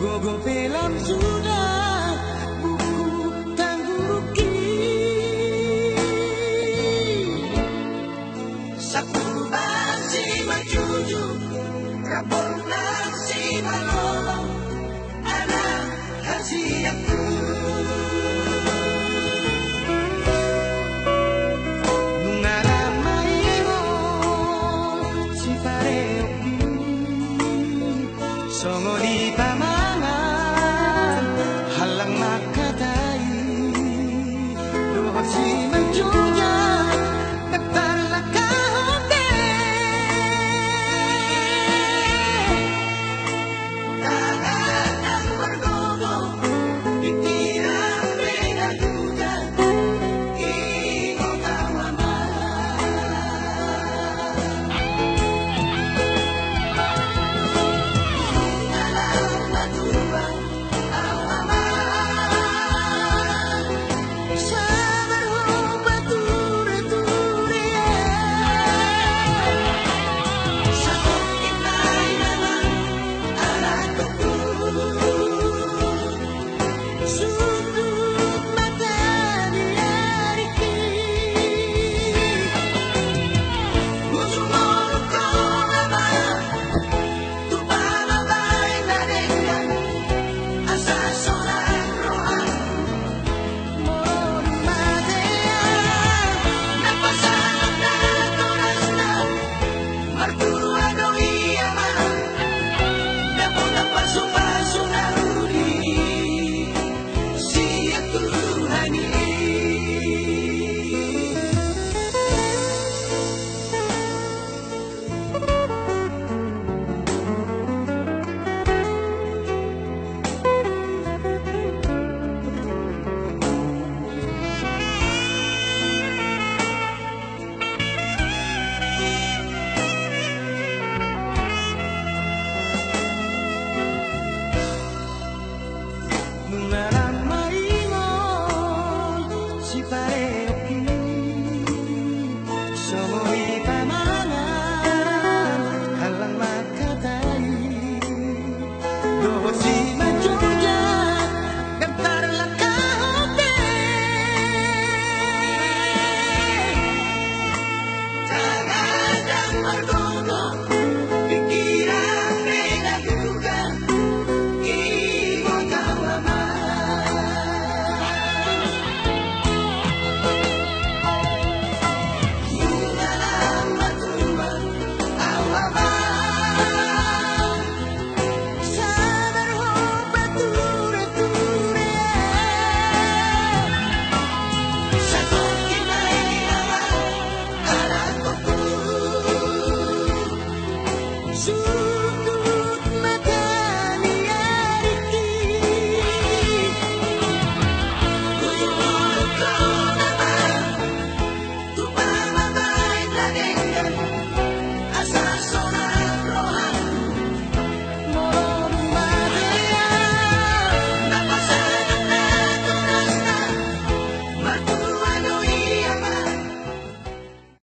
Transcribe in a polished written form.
Gogo film sudah buku tangguruki. Sapu basi majuju kapon nasi malolo anak kasih aku. Bunga ramai mo si pareoki songo di pamangan halang makatay luhod si Manchuya nagtala kahote dagat ang margogo itirang penagugan ingo kawaman alam maturbang awaman sabar ho bature-ture sa kokitay naman anak ko sudut mata diariki Gusumol ko naman tupamabay na dengan asa solang rohan Moro madea napasanap na toras na Martura no iyaman Damo na paso-paso na huli Siya Tuhani Bunga ramai mo si pareoki songo'y pamangan halang makatay luhod si Manchuya nagtarla kahote dagat ang margogo pikiran penagugan ingo kawaman alam maturbang awaman sabar ho bature-ture sa kokitay naman anak ko